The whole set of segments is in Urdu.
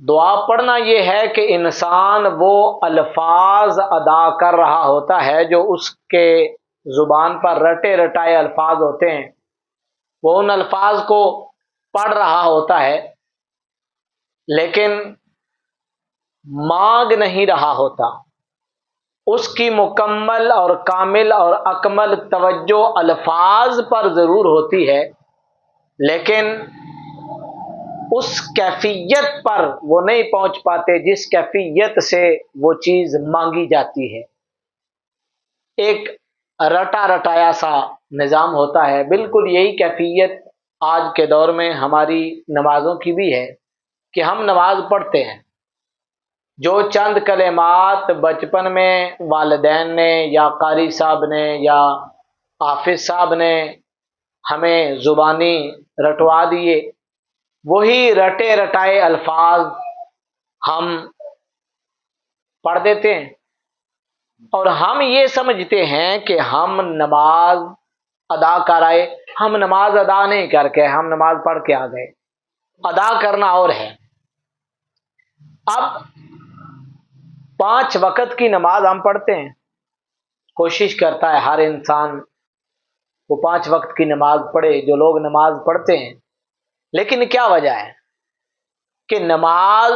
دعا پڑھنا یہ ہے کہ انسان وہ الفاظ ادا کر رہا ہوتا ہے جو اس کے زبان پر رٹے رٹائے الفاظ ہوتے ہیں، وہ ان الفاظ کو پڑھ رہا ہوتا ہے لیکن مانگ نہیں رہا ہوتا۔ اس کی مکمل اور کامل اور اکمل توجہ الفاظ پر ضرور ہوتی ہے، لیکن اس کیفیت پر وہ نہیں پہنچ پاتے جس کیفیت سے وہ چیز مانگی جاتی ہے۔ ایک رٹا رٹایا سا نظام ہوتا ہے، بالکل یہی کیفیت آج کے دور میں ہماری نمازوں کی بھی ہے کہ ہم نماز پڑھتے ہیں، جو چند کلمات بچپن میں والدین نے یا قاری صاحب نے یا حافظ صاحب نے ہمیں زبانی رٹوا دیے، وہی رٹے رٹائے الفاظ ہم پڑھ دیتے ہیں، اور ہم یہ سمجھتے ہیں کہ ہم نماز ادا کر آئے۔ ہم نماز ادا نہیں کر کے، ہم نماز پڑھ کے آ گئے۔ ادا کرنا اور ہے۔ اب 5 وقت کی نماز ہم پڑھتے ہیں، کوشش کرتا ہے ہر انسان وہ 5 وقت کی نماز پڑھے، جو لوگ نماز پڑھتے ہیں، لیکن کیا وجہ ہے کہ نماز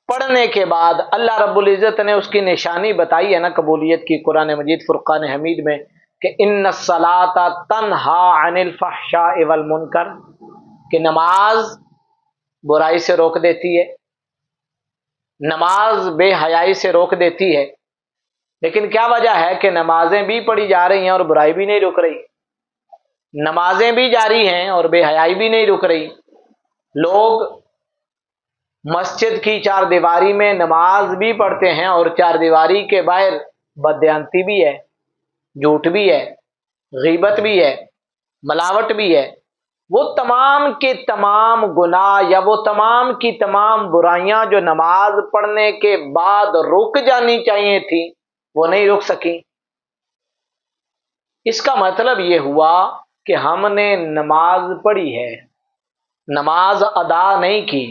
پڑھنے کے بعد اللہ رب العزت نے اس کی نشانی بتائی ہے نا قبولیت کی، قرآن مجید فرقان حمید میں، کہ ان الصلاۃ تنہا عن الفحشاء والمنکر، کہ نماز برائی سے روک دیتی ہے، نماز بے حیائی سے روک دیتی ہے۔ لیکن کیا وجہ ہے کہ نمازیں بھی پڑھی جا رہی ہیں اور برائی بھی نہیں رک رہی، نمازیں بھی جاری ہیں اور بے حیائی بھی نہیں رک رہی۔ لوگ مسجد کی 4 دیواری میں نماز بھی پڑھتے ہیں اور 4 دیواری کے باہر بددیانتی بھی ہے، جھوٹ بھی ہے، غیبت بھی ہے، ملاوٹ بھی ہے۔ وہ تمام کے تمام گناہ یا وہ تمام کی تمام برائیاں جو نماز پڑھنے کے بعد رک جانی چاہیے تھی، وہ نہیں رک سکیں۔ اس کا مطلب یہ ہوا کہ ہم نے نماز پڑھی ہے، نماز ادا نہیں کی۔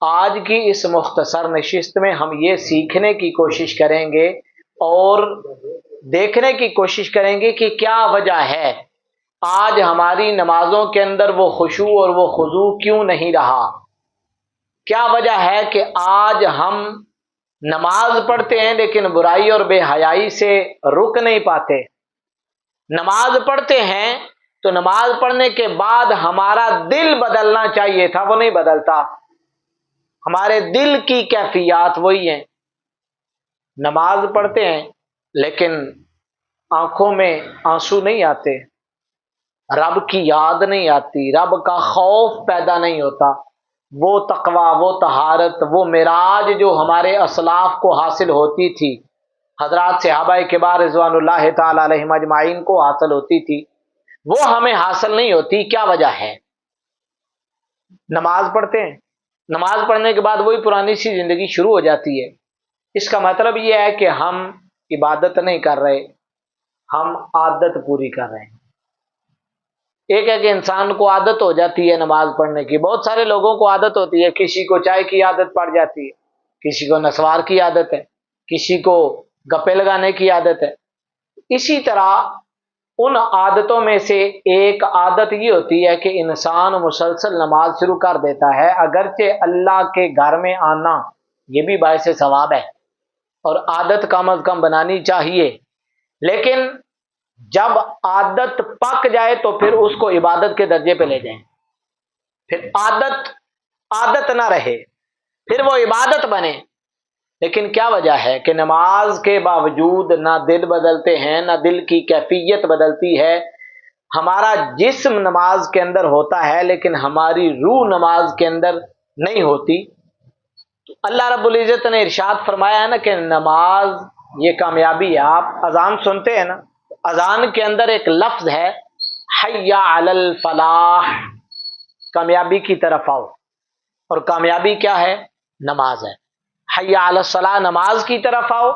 آج کی اس مختصر نشست میں ہم یہ سیکھنے کی کوشش کریں گے اور دیکھنے کی کوشش کریں گے کہ کیا وجہ ہے آج ہماری نمازوں کے اندر وہ خشوع اور وہ خضوع کیوں نہیں رہا۔ کیا وجہ ہے کہ آج ہم نماز پڑھتے ہیں لیکن برائی اور بے حیائی سے رک نہیں پاتے۔ نماز پڑھتے ہیں تو نماز پڑھنے کے بعد ہمارا دل بدلنا چاہیے تھا، وہ نہیں بدلتا۔ ہمارے دل کی کیفیات وہی ہیں۔ نماز پڑھتے ہیں لیکن آنکھوں میں آنسو نہیں آتے، رب کی یاد نہیں آتی، رب کا خوف پیدا نہیں ہوتا، وہ تقوی، وہ طہارت، وہ معراج جو ہمارے اسلاف کو حاصل ہوتی تھی، حضرات صحابہ کبار رضوان اللہ تعالی علیہم اجمعین کو حاصل ہوتی تھی، وہ ہمیں حاصل نہیں ہوتی۔ کیا وجہ ہے؟ نماز پڑھتے ہیں، نماز پڑھنے کے بعد وہی پرانی سی زندگی شروع ہو جاتی ہے۔ اس کا مطلب یہ ہے کہ ہم عبادت نہیں کر رہے، ہم عادت پوری کر رہے ہیں۔ ایک ہے کہ انسان کو عادت ہو جاتی ہے نماز پڑھنے کی، بہت سارے لوگوں کو عادت ہوتی ہے، کسی کو چائے کی عادت پڑ جاتی ہے، کسی کو نسوار کی عادت ہے، کسی کو گپے لگانے کی عادت ہے۔ اسی طرح ان عادتوں میں سے ایک عادت یہ ہوتی ہے کہ انسان مسلسل نماز شروع کر دیتا ہے، اگرچہ اللہ کے گھر میں آنا یہ بھی باعث ثواب ہے اور عادت کم از کم بنانی چاہیے، لیکن جب عادت پک جائے تو پھر اس کو عبادت کے درجے پہ لے جائیں، پھر عادت نہ رہے، پھر وہ عبادت بنے۔ لیکن کیا وجہ ہے کہ نماز کے باوجود نہ دل بدلتے ہیں، نہ دل کی کیفیت بدلتی ہے۔ ہمارا جسم نماز کے اندر ہوتا ہے لیکن ہماری روح نماز کے اندر نہیں ہوتی۔ تو اللہ رب العزت نے ارشاد فرمایا ہے نا کہ نماز یہ کامیابی ہے۔ آپ اذان سنتے ہیں نا، اذان کے اندر ایک لفظ ہے حی علی الفلاح، کامیابی کی طرف آؤ، اور کامیابی کیا ہے؟ نماز ہے۔ حی علی الصلاح، نماز کی طرف آؤ،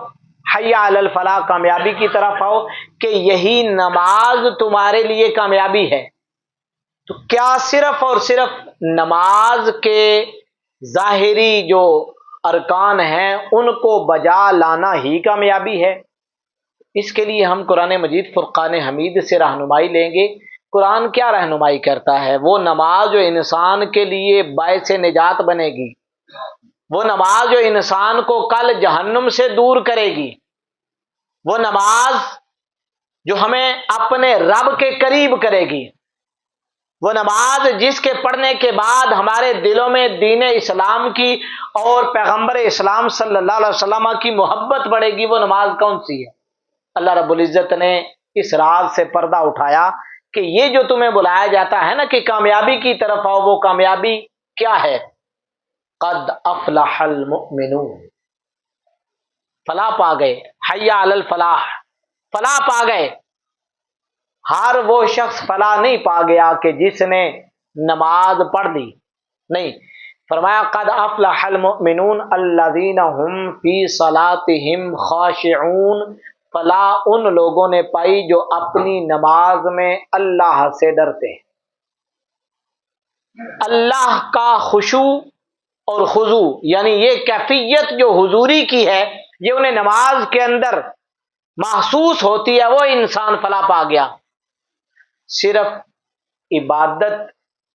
حی علی الفلاح، کامیابی کی طرف آؤ، کہ یہی نماز تمہارے لیے کامیابی ہے۔ تو کیا صرف اور صرف نماز کے ظاہری جو ارکان ہیں ان کو بجا لانا ہی کامیابی ہے۔ اس کے لیے ہم قرآن مجید فرقان حمید سے رہنمائی لیں گے۔ قرآن کیا رہنمائی کرتا ہے؟ وہ نماز جو انسان کے لیے باعث نجات بنے گی، وہ نماز جو انسان کو کل جہنم سے دور کرے گی، وہ نماز جو ہمیں اپنے رب کے قریب کرے گی، وہ نماز جس کے پڑھنے کے بعد ہمارے دلوں میں دین اسلام کی اور پیغمبر اسلام صلی اللہ علیہ وسلم کی محبت بڑھے گی، وہ نماز کون سی ہے؟ اللہ رب العزت نے اس راز سے پردہ اٹھایا کہ یہ جو تمہیں بلایا جاتا ہے نا کہ کامیابی کی طرف آؤ، وہ کامیابی کیا ہے؟ قد افلح المؤمنون، فلاح پا گئے، حی علی الفلاح، فلاح پا گئے۔ ہر وہ شخص فلاح نہیں پا گیا کہ جس نے نماز پڑھ لی، نہیں، فرمایا قد افلح المؤمنون الذین هم فی صلاتهم خاشعون، فلاح ان لوگوں نے پائی جو اپنی نماز میں اللہ سے ڈرتے ہیں۔ اللہ کا خشوع اور خضوع یعنی یہ کیفیت جو حضوری کی ہے، یہ انہیں نماز کے اندر محسوس ہوتی ہے، وہ انسان فلاح پا گیا۔ صرف عبادت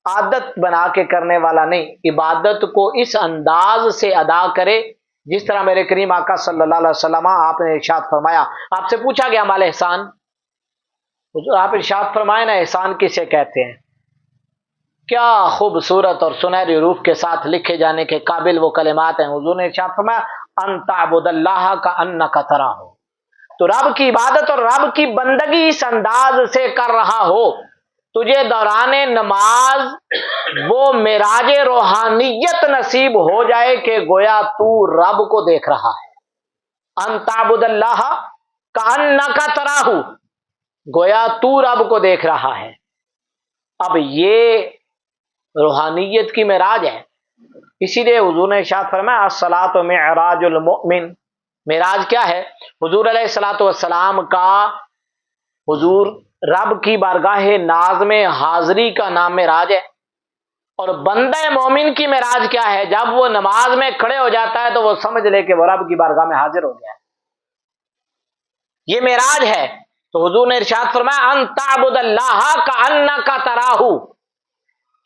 عادت بنا کے کرنے والا نہیں، عبادت کو اس انداز سے ادا کرے جس طرح میرے کریم آقا صلی اللہ علیہ وسلم آپ نے ارشاد فرمایا۔ آپ سے پوچھا گیا مال احسان، آپ ارشاد فرمائے نا احسان کسے کہتے ہیں؟ کیا خوبصورت اور سنہری حروف کے ساتھ لکھے جانے کے قابل وہ کلمات ہیں۔ حضور نے ارشاد فرمایا ان تعبد اللہ کانک تراہ، تو رب کی عبادت اور رب کی بندگی اس انداز سے کر رہا ہو، تجھے دوران نماز وہ معراج روحانیت نصیب ہو جائے کہ گویا تو رب کو دیکھ رہا ہے۔ ان تعبد اللہ کانک تراہ، گویا تو رب کو دیکھ رہا ہے۔ اب یہ روحانیت کی معراج ہے، اسی لیے حضور نے ارشاد فرمایا الصلاۃ معراج المؤمن۔ معراج کیا ہے؟ حضور علیہ الصلوۃ والسلام کا حضور رب کی بارگاہ ناز میں حاضری کا نام معراج ہے۔ اور بندہ مومن کی معراج کیا ہے؟ جب وہ نماز میں کھڑے ہو جاتا ہے تو وہ سمجھ لے کہ وہ رب کی بارگاہ میں حاضر ہو گیا ہے، یہ معراج ہے۔ تو حضور نے ارشاد فرمایا ان تعبد اللہ کانک تراہ،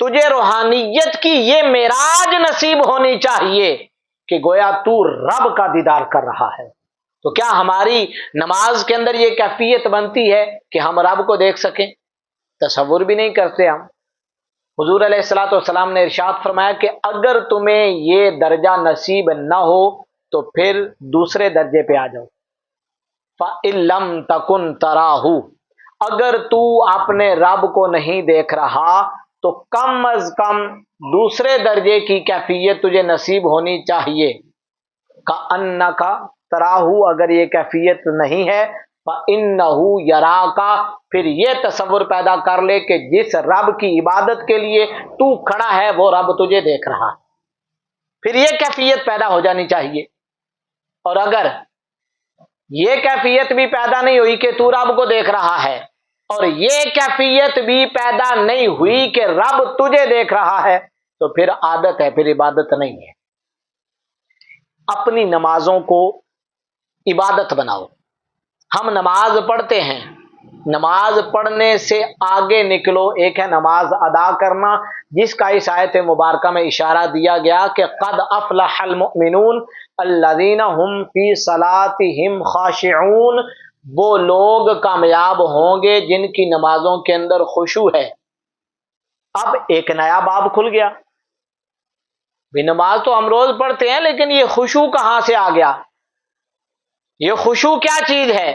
تجھے روحانیت کی یہ معراج نصیب ہونی چاہیے کہ گویا تو رب کا دیدار کر رہا ہے۔ تو کیا ہماری نماز کے اندر یہ کیفیت بنتی ہے کہ ہم رب کو دیکھ سکیں؟ تصور بھی نہیں کرتے ہم۔ حضور علیہ الصلوۃ والسلام نے ارشاد فرمایا کہ اگر تمہیں یہ درجہ نصیب نہ ہو تو پھر دوسرے درجے پہ آ جاؤ۔ فَإِن لَّمْ تَكُن تَرَاهُ، اگر تو اپنے رب کو نہیں دیکھ رہا تو کم از کم دوسرے درجے کی کیفیت تجھے نصیب ہونی چاہیے۔ کأنک تراہ، اگر یہ کیفیت نہیں ہے فإنہ یراک، پھر یہ تصور پیدا کر لے کہ جس رب کی عبادت کے لیے تو کھڑا ہے وہ رب تجھے دیکھ رہا ہے، پھر یہ کیفیت پیدا ہو جانی چاہیے۔ اور اگر یہ کیفیت بھی پیدا نہیں ہوئی کہ تو رب کو دیکھ رہا ہے، اور یہ کیفیت بھی پیدا نہیں ہوئی کہ رب تجھے دیکھ رہا ہے، تو پھر عادت ہے، پھر عبادت نہیں ہے۔ اپنی نمازوں کو عبادت بناؤ۔ ہم نماز پڑھتے ہیں، نماز پڑھنے سے آگے نکلو۔ ایک ہے نماز ادا کرنا، جس کا اس آیت مبارکہ میں اشارہ دیا گیا کہ قد افلح المؤمنون الذین هم فی صلاتهم خاشعون، وہ لوگ کامیاب ہوں گے جن کی نمازوں کے اندر خشوع ہے۔ اب ایک نیا باب کھل گیا، بھی نماز تو ہم روز پڑھتے ہیں لیکن یہ خشوع کہاں سے آ گیا؟ یہ خشوع کیا چیز ہے؟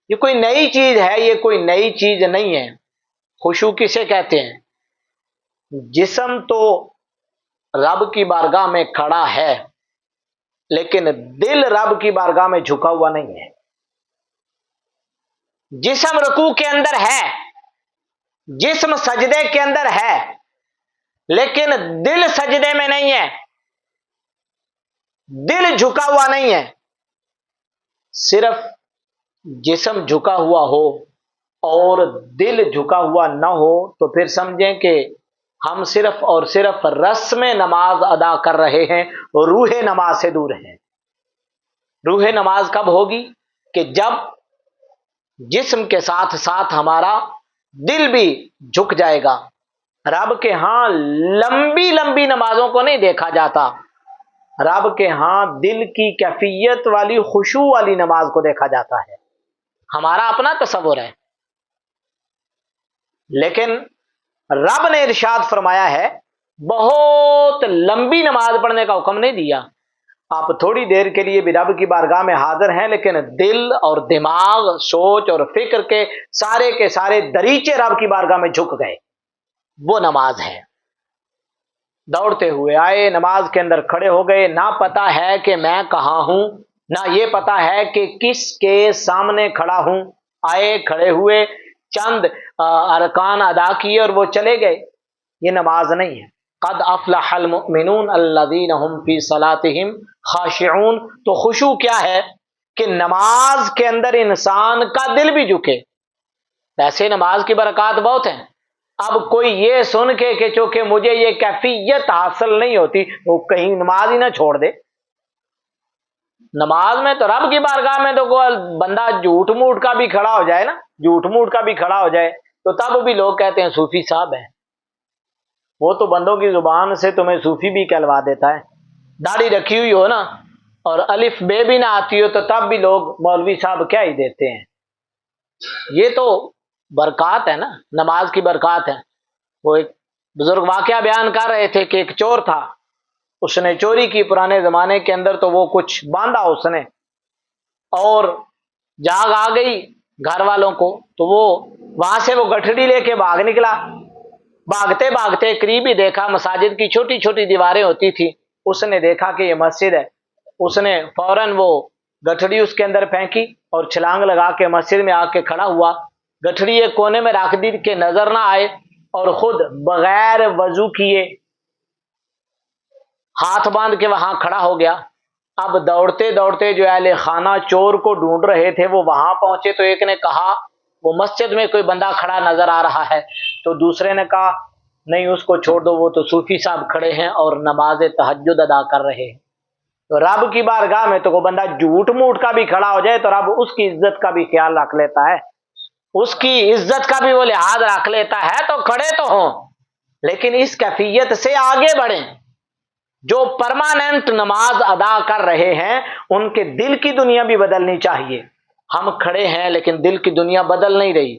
یہ کوئی نئی چیز ہے؟ یہ کوئی نئی چیز نہیں ہے۔ خشوع کسے کہتے ہیں؟ جسم تو رب کی بارگاہ میں کھڑا ہے لیکن دل رب کی بارگاہ میں جھکا ہوا نہیں ہے۔ جسم رکوع کے اندر ہے، جسم سجدے کے اندر ہے، لیکن دل سجدے میں نہیں ہے، دل جھکا ہوا نہیں ہے۔ صرف جسم جھکا ہوا ہو اور دل جھکا ہوا نہ ہو تو پھر سمجھیں کہ ہم صرف اور صرف رسم نماز ادا کر رہے ہیں، روح نماز سے دور ہیں۔ روح نماز کب ہوگی؟ کہ جب جسم کے ساتھ ساتھ ہمارا دل بھی جھک جائے گا۔ رب کے ہاں لمبی لمبی نمازوں کو نہیں دیکھا جاتا، رب کے ہاں دل کی کیفیت والی خشوع والی نماز کو دیکھا جاتا ہے۔ ہمارا اپنا تصور ہے، لیکن رب نے ارشاد فرمایا ہے، بہت لمبی نماز پڑھنے کا حکم نہیں دیا۔ آپ تھوڑی دیر کے لیے بھی رب کی بارگاہ میں حاضر ہیں، لیکن دل اور دماغ، سوچ اور فکر کے سارے دریچے رب کی بارگاہ میں جھک گئے، وہ نماز ہے۔ دوڑتے ہوئے آئے، نماز کے اندر کھڑے ہو گئے، نہ پتا ہے کہ میں کہاں ہوں، نہ یہ پتا ہے کہ کس کے سامنے کھڑا ہوں۔ آئے، کھڑے ہوئے، چند ارکان ادا کیے اور وہ چلے گئے، یہ نماز نہیں ہے۔ قد افلح المؤمنون الذین هم فی صلاتهم خاشعون، تو خشوع کیا ہے؟ کہ نماز کے اندر انسان کا دل بھی جھکے۔ ویسے نماز کی برکات بہت ہیں، اب کوئی یہ سن کے کہ چونکہ مجھے یہ کیفیت حاصل نہیں ہوتی وہ کہیں نماز ہی نہ چھوڑ دے۔ نماز میں تو رب کی بارگاہ میں تو کوئی بندہ جھوٹ موٹ کا بھی کھڑا ہو جائے نا، جھوٹ موٹ کا بھی کھڑا ہو جائے تو تب بھی لوگ کہتے ہیں صوفی صاحب ہیں، وہ تو بندوں کی زبان سے تمہیں صوفی بھی کہلوا دیتا ہے۔ داڑھی رکھی ہوئی ہو نا اور الف بے بھی نہ آتی ہو تو تب بھی لوگ مولوی صاحب کیا ہی دیتے ہیں۔ یہ تو برکات ہے نا، نماز کی برکات ہے۔ وہ ایک بزرگ واقعہ بیان کر رہے تھے کہ ایک چور تھا، اس نے چوری کی پرانے زمانے کے اندر، تو وہ کچھ باندھا اس نے اور جاگ آ گئی گھر والوں کو، تو وہ وہاں سے وہ گٹھڑی لے کے بھاگ نکلا۔ بھاگتے بھاگتے قریب ہی دیکھا مساجد کی چھوٹی چھوٹی دیواریں ہوتی تھی، اس نے دیکھا کہ یہ مسجد ہے، اس نے فوراً وہ گٹھڑی اس کے اندر پھینکی اور چھلانگ لگا کے مسجد میں آ کے کھڑا ہوا۔ گٹھڑی ایک کونے میں رکھ دی کہ نظر نہ آئے، اور خود بغیر وضو کیے ہاتھ باندھ کے وہاں کھڑا ہو گیا۔ اب دوڑتے دوڑتے جو اہل خانہ چور کو ڈھونڈ رہے تھے وہ وہاں پہنچے تو ایک نے کہا وہ مسجد میں کوئی بندہ کھڑا نظر آ رہا ہے، تو دوسرے نے کہا نہیں اس کو چھوڑ دو، وہ تو صوفی صاحب کھڑے ہیں اور نماز تہجد ادا کر رہے ہیں۔ تو رب کی بارگاہ میں تو کوئی بندہ جھوٹ موٹ کا بھی کھڑا ہو جائے تو رب اس کی عزت کا بھی خیال رکھ لیتا ہے، اس کی عزت کا بھی وہ لحاظ رکھ لیتا ہے۔ تو کھڑے تو ہوں لیکن اس کیفیت سے آگے بڑھیں۔ جو پرماننٹ نماز ادا کر رہے ہیں ان کے دل کی دنیا بھی بدلنی چاہیے۔ ہم کھڑے ہیں لیکن دل کی دنیا بدل نہیں رہی،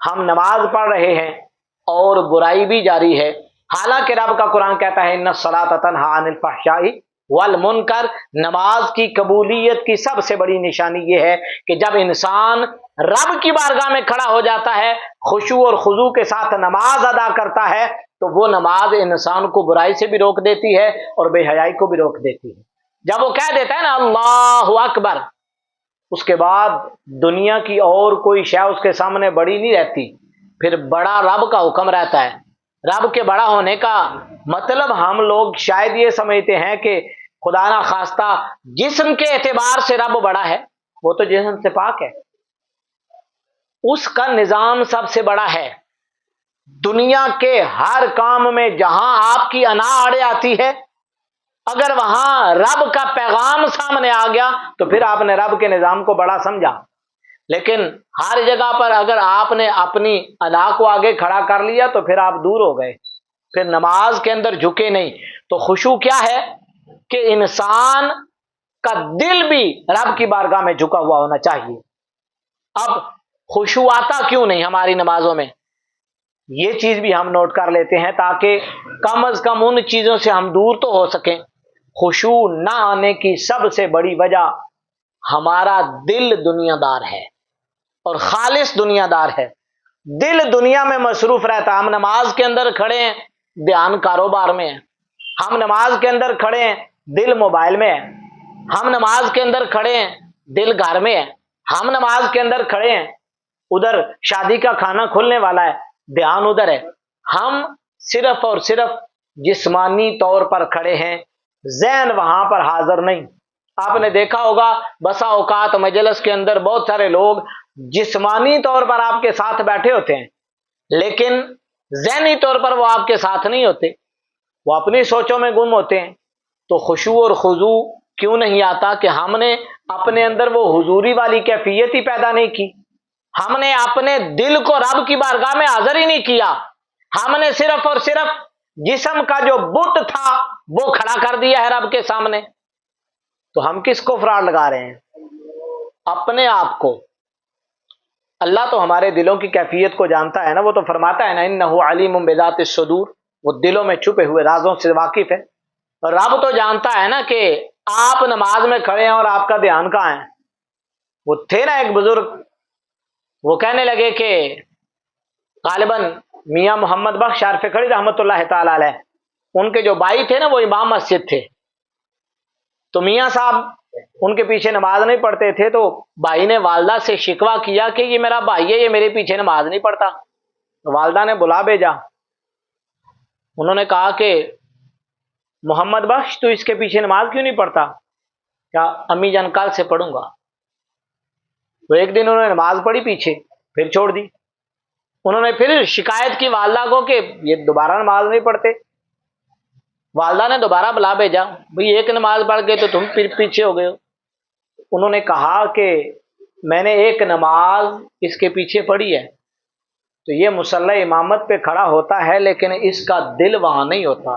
ہم نماز پڑھ رہے ہیں اور برائی بھی جاری ہے، حالانکہ رب کا قرآن کہتا ہے ان الصلاۃ تنہی عن الفحشاء والمنکر۔ نماز کی قبولیت کی سب سے بڑی نشانی یہ ہے کہ جب انسان رب کی بارگاہ میں کھڑا ہو جاتا ہے، خشوع اور خضوع کے ساتھ نماز ادا کرتا ہے، تو وہ نماز انسان کو برائی سے بھی روک دیتی ہے اور بے حیائی کو بھی روک دیتی ہے۔ جب وہ کہہ دیتا ہے نا اللہ اکبر، اس کے بعد دنیا کی اور کوئی شے اس کے سامنے بڑی نہیں رہتی، پھر بڑا رب کا حکم رہتا ہے۔ رب کے بڑا ہونے کا مطلب ہم لوگ شاید یہ سمجھتے ہیں کہ خدا نہ خواستہ جسم کے اعتبار سے رب بڑا ہے، وہ تو جسم سے پاک ہے، اس کا نظام سب سے بڑا ہے۔ دنیا کے ہر کام میں جہاں آپ کی انا آڑے آتی ہے، اگر وہاں رب کا پیغام سامنے آ گیا تو پھر آپ نے رب کے نظام کو بڑا سمجھا، لیکن ہر جگہ پر اگر آپ نے اپنی انا کو آگے کھڑا کر لیا تو پھر آپ دور ہو گئے، پھر نماز کے اندر جھکے نہیں۔ تو خشوع کیا ہے کہ انسان کا دل بھی رب کی بارگاہ میں جھکا ہوا ہونا چاہیے۔ اب خشوع آتا کیوں نہیں ہماری نمازوں میں، یہ چیز بھی ہم نوٹ کر لیتے ہیں تاکہ کم از کم ان چیزوں سے ہم دور تو ہو سکیں۔ خشوع نہ آنے کی سب سے بڑی وجہ ہمارا دل دنیا دار ہے اور خالص دنیا دار ہے، دل دنیا میں مصروف رہتا۔ ہم نماز کے اندر کھڑے ہیں، دھیان کاروبار میں ہے، ہم نماز کے اندر کھڑے ہیں، دل موبائل میں ہے، ہم نماز کے اندر کھڑے ہیں، دل گھر میں ہے، ہم نماز کے اندر کھڑے ہیں، ادھر شادی کا کھانا کھلنے والا ہے، دھیان ادھر ہے۔ ہم صرف اور صرف جسمانی طور پر کھڑے ہیں، ذہن وہاں پر حاضر نہیں۔ آپ نے دیکھا ہوگا بسا اوقات مجلس کے اندر بہت سارے لوگ جسمانی طور پر آپ کے ساتھ بیٹھے ہوتے ہیں لیکن ذہنی طور پر وہ آپ کے ساتھ نہیں ہوتے، وہ اپنی سوچوں میں گم ہوتے ہیں، تو خشوع اور خضوع کیوں نہیں آتا کہ ہم نے اپنے اندر وہ حضوری والی کیفیت ہی پیدا نہیں کی، ہم نے اپنے دل کو رب کی بارگاہ میں حاضر ہی نہیں کیا، ہم نے صرف اور صرف جسم کا جو بت تھا وہ کھڑا کر دیا ہے رب کے سامنے۔ تو ہم کس کو فراڈ لگا رہے ہیں؟ اپنے آپ کو۔ اللہ تو ہمارے دلوں کی کیفیت کو جانتا ہے نا، وہ تو فرماتا ہے نا انہ علیم بذات الصدور، وہ دلوں میں چھپے ہوئے رازوں سے واقف ہے۔ رب تو جانتا ہے نا کہ آپ نماز میں کھڑے ہیں اور آپ کا دھیان کہاں ہے۔ وہ تھے نا ایک بزرگ، وہ کہنے لگے کہ غالباً میاں محمد بخش عارف کھڑی رحمۃ اللہ تعالی علیہ، ان کے جو بھائی تھے نا وہ امام مسجد تھے، تو میاں صاحب ان کے پیچھے نماز نہیں پڑھتے تھے، تو بھائی نے والدہ سے شکوہ کیا کہ یہ میرا بھائی ہے، یہ میرے پیچھے نماز نہیں پڑھتا۔ تو والدہ نے بلا بھیجا، انہوں نے کہا کہ محمد بخش تو اس کے پیچھے نماز کیوں نہیں پڑھتا؟ کیا امی جان کل سے پڑھوں گا۔ تو ایک دن انہوں نے نماز پڑھی پیچھے، پھر چھوڑ دی۔ انہوں نے پھر شکایت کی والدہ کو کہ یہ دوبارہ نماز نہیں پڑھتے۔ والدہ نے دوبارہ بلا بھیجا، بھئی ایک نماز پڑھ گئے تو تم پھر پیچھے ہو گئے ہو۔ انہوں نے کہا کہ میں نے ایک نماز اس کے پیچھے پڑھی ہے، تو یہ مصلی امامت پہ کھڑا ہوتا ہے لیکن اس کا دل وہاں نہیں ہوتا،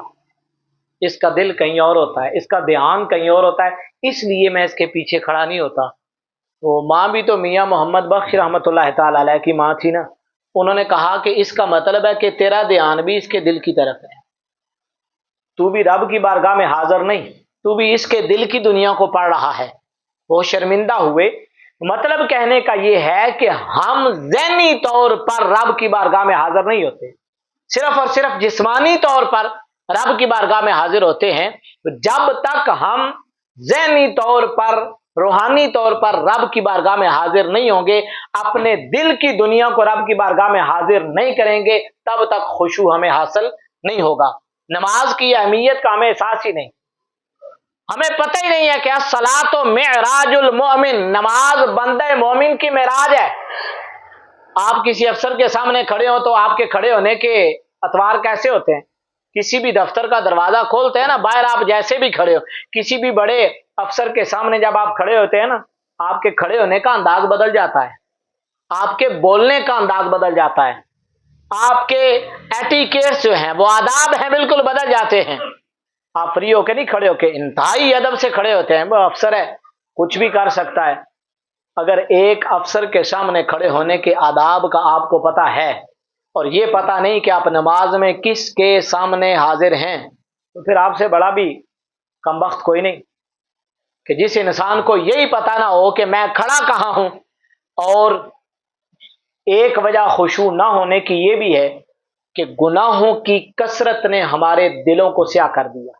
اس کا دل کہیں اور ہوتا ہے، اس کا دھیان کہیں اور ہوتا ہے، اس لیے میں اس کے پیچھے کھڑا نہیں ہوتا۔ وہ ماں بھی تو میاں محمد بخش رحمۃ اللہ تعالی علیہ کی ماں تھی نا، انہوں نے کہا کہ اس کا مطلب ہے کہ تیرا دھیان بھی اس کے دل کی طرف ہے، تو بھی رب کی بارگاہ میں حاضر نہیں، تو بھی اس کے دل کی دنیا کو پڑھ رہا ہے۔ وہ شرمندہ ہوئے۔ مطلب کہنے کا یہ ہے کہ ہم ذہنی طور پر رب کی بارگاہ میں حاضر نہیں ہوتے، صرف اور صرف جسمانی طور پر رب کی بارگاہ میں حاضر ہوتے ہیں۔ جب تک ہم ذہنی طور پر، روحانی طور پر رب کی بارگاہ میں حاضر نہیں ہوں گے، اپنے دل کی دنیا کو رب کی بارگاہ میں حاضر نہیں کریں گے، تب تک خشوع ہمیں حاصل نہیں ہوگا۔ نماز کی اہمیت کا ہمیں احساس ہی نہیں، ہمیں پتہ ہی نہیں ہے کہ الصلاۃ معراج المؤمن، نماز بندہ مومن کی معراج ہے۔ آپ کسی افسر کے سامنے کھڑے ہو تو آپ کے کھڑے ہونے کے اطوار کیسے ہوتے ہیں؟ کسی بھی دفتر کا دروازہ کھولتے ہیں نا، باہر آپ جیسے بھی کھڑے ہو، کسی بھی بڑے افسر کے سامنے جب آپ کھڑے ہوتے ہیں نا، آپ کے کھڑے ہونے کا انداز بدل جاتا ہے، آپ کے بولنے کا انداز بدل جاتا ہے، آپ کے ایٹیکیٹس جو ہیں، وہ آداب ہیں، بالکل بدل جاتے ہیں۔ آپ فری ہو کے نہیں کھڑے ہو کے انتہائی ادب سے کھڑے ہوتے ہیں، وہ افسر ہے کچھ بھی کر سکتا ہے۔ اگر ایک افسر کے سامنے کھڑے ہونے کے آداب کا آپ کو پتہ ہے اور یہ پتہ نہیں کہ آپ نماز میں کس کے سامنے حاضر ہیں، تو پھر آپ سے بڑا بھی کمبخت کوئی نہیں کہ جس انسان کو یہی پتہ نہ ہو کہ میں کھڑا کہاں ہوں۔ اور ایک وجہ خشوع نہ ہونے کی یہ بھی ہے کہ گناہوں کی کثرت نے ہمارے دلوں کو سیاہ کر دیا۔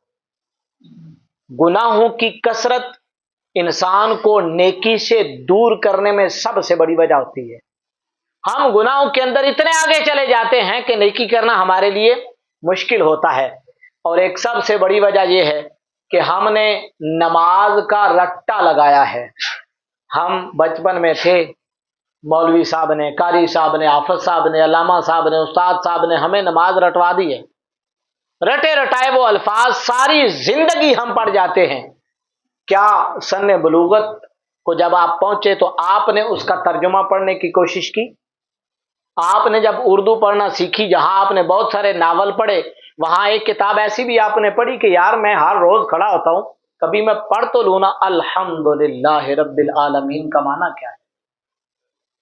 گناہوں کی کثرت انسان کو نیکی سے دور کرنے میں سب سے بڑی وجہ ہوتی ہے۔ ہم گناہوں کے اندر اتنے آگے چلے جاتے ہیں کہ نیکی کرنا ہمارے لیے مشکل ہوتا ہے۔ اور ایک سب سے بڑی وجہ یہ ہے کہ ہم نے نماز کا رٹا لگایا ہے۔ ہم بچپن میں تھے، مولوی صاحب نے، قاری صاحب نے، حافظ صاحب نے، علامہ صاحب نے، استاد صاحب نے ہمیں نماز رٹوا دی ہے۔ رٹے رٹائے وہ الفاظ ساری زندگی ہم پڑھ جاتے ہیں۔ کیا سن بلوغت کو جب آپ پہنچے تو آپ نے اس کا ترجمہ پڑھنے کی کوشش کی؟ آپ نے جب اردو پڑھنا سیکھی، جہاں آپ نے بہت سارے ناول پڑھے، وہاں ایک کتاب ایسی بھی آپ نے پڑھی کہ یار میں ہر روز کھڑا ہوتا ہوں، کبھی میں پڑھ تو لوں نا الحمدللہ رب العالمین کا معنی کیا ہے؟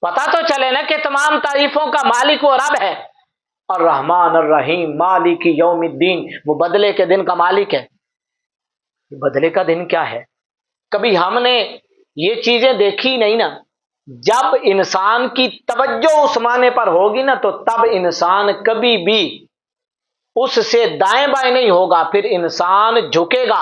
پتہ تو چلے نا کہ تمام تعریفوں کا مالک وہ رب ہے، الرحمن الرحیم مالک یوم الدین، وہ بدلے کے دن کا مالک ہے۔ بدلے کا دن کیا ہے؟ کبھی ہم نے یہ چیزیں دیکھی نہیں نا۔ جب انسان کی توجہ اس معنی پر ہوگی نا تو تب انسان کبھی بھی اس سے دائیں بائیں نہیں ہوگا، پھر انسان جھکے گا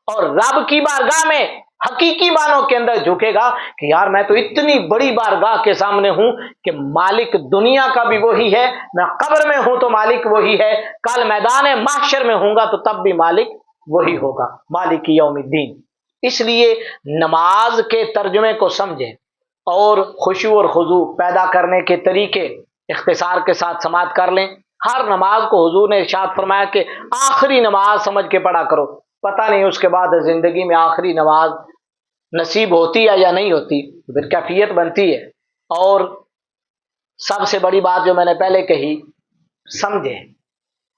اور رب کی بارگاہ میں حقیقی معنوں کے اندر جھکے گا کہ یار میں تو اتنی بڑی بارگاہ کے سامنے ہوں کہ مالک دنیا کا بھی وہی ہے، میں قبر میں ہوں تو مالک وہی ہے، کل میدان محشر میں ہوں گا تو تب بھی مالک وہی ہوگا، مالک یوم الدین۔ اس لیے نماز کے ترجمے کو سمجھیں اور خشوع اور خضوع پیدا کرنے کے طریقے اختصار کے ساتھ سماعت کر لیں۔ ہر نماز کو حضور نے ارشاد فرمایا کہ آخری نماز سمجھ کے پڑھا کرو، پتہ نہیں اس کے بعد زندگی میں آخری نماز نصیب ہوتی ہے یا نہیں ہوتی، پھر کیفیت بنتی ہے۔ اور سب سے بڑی بات جو میں نے پہلے کہی، سمجھیں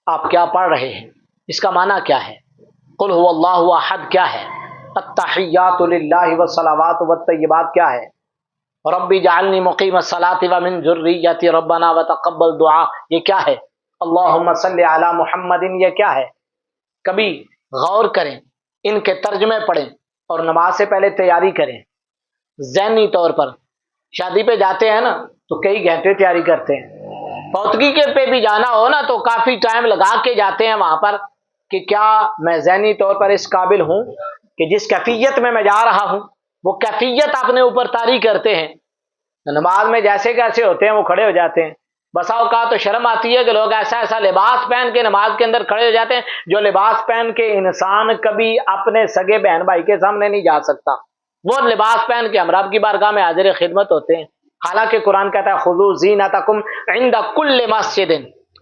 آپ کیا پڑھ رہے ہیں، اس کا معنی کیا ہے۔ قل هو اللہ احد کیا ہے، التحیات للہ والصلوات والطیبات کیا ہے، ربی جعلنی مقیم الصلاۃ ومن ذریتی ربنا وتقبل دعا یہ کیا ہے، اللہم صلی علی محمد یہ کیا ہے۔ کبھی غور کریں، ان کے ترجمے پڑھیں اور نماز سے پہلے تیاری کریں۔ ذہنی طور پر شادی پہ جاتے ہیں نا تو کئی گھنٹے تیاری کرتے ہیں، فوتگی کے پہ بھی جانا ہو نا تو کافی ٹائم لگا کے جاتے ہیں وہاں پر کہ کیا میں ذہنی طور پر اس قابل ہوں کہ جس کیفیت میں جا رہا ہوں وہ کیفیت اپنے اوپر طاری کرتے ہیں۔ نماز میں جیسے کیسے ہوتے ہیں وہ کھڑے ہو جاتے ہیں، بسا اوقات تو شرم آتی ہے کہ لوگ ایسا ایسا لباس پہن کے نماز کے اندر کھڑے ہو جاتے ہیں جو لباس پہن کے انسان کبھی اپنے سگے بہن بھائی کے سامنے نہیں جا سکتا، وہ لباس پہن کے ہم رب کی بارگاہ میں حاضر خدمت ہوتے ہیں۔ حالانکہ قرآن کہتا ہے خذوا زینتکم عند کل مسجد،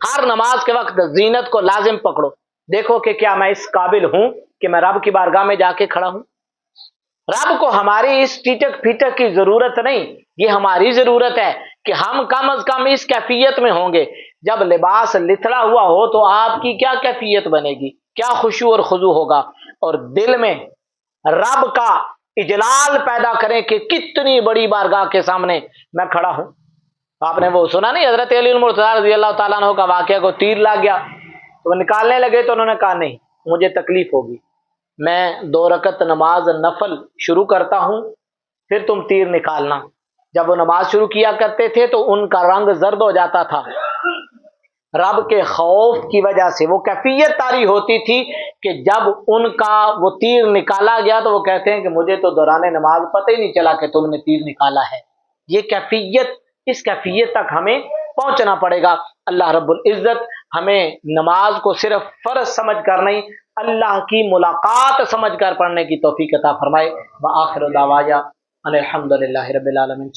ہر نماز کے وقت زینت کو لازم پکڑو، دیکھو کہ کیا میں اس قابل ہوں کہ میں رب کی بارگاہ میں جا کے کھڑا ہوں۔ رب کو ہماری اس ٹیٹک پھیٹک کی ضرورت نہیں، یہ ہماری ضرورت ہے کہ ہم کم از کم اس کیفیت میں ہوں گے۔ جب لباس لتھڑا ہوا ہو تو آپ کی کیا کیفیت بنے گی، کیا خشوع اور خضوع ہوگا، اور دل میں رب کا اجلال پیدا کریں کہ کتنی بڑی بارگاہ کے سامنے میں کھڑا ہوں۔ آپ نے وہ سنا نہیں حضرت علی المرتضیٰ رضی اللہ تعالیٰ عنہ کا واقعہ، کو تیر لگ گیا تو وہ نکالنے لگے تو انہوں نے کہا نہیں مجھے تکلیف ہوگی، میں 2 رکعت نماز نفل شروع کرتا ہوں پھر تم تیر نکالنا۔ جب وہ نماز شروع کیا کرتے تھے تو ان کا رنگ زرد ہو جاتا تھا، رب کے خوف کی وجہ سے وہ کیفیت طاری ہوتی تھی کہ جب ان کا وہ تیر نکالا گیا تو وہ کہتے ہیں کہ مجھے تو دوران نماز پتہ ہی نہیں چلا کہ تم نے تیر نکالا ہے۔ یہ کیفیت، اس کیفیت تک ہمیں پہنچنا پڑے گا۔ اللہ رب العزت ہمیں نماز کو صرف فرض سمجھ کر نہیں، اللہ کی ملاقات سمجھ کر پڑھنے کی توفیق عطا فرمائے۔ وآخر دعوانا ان الحمد للہ رب العالمین۔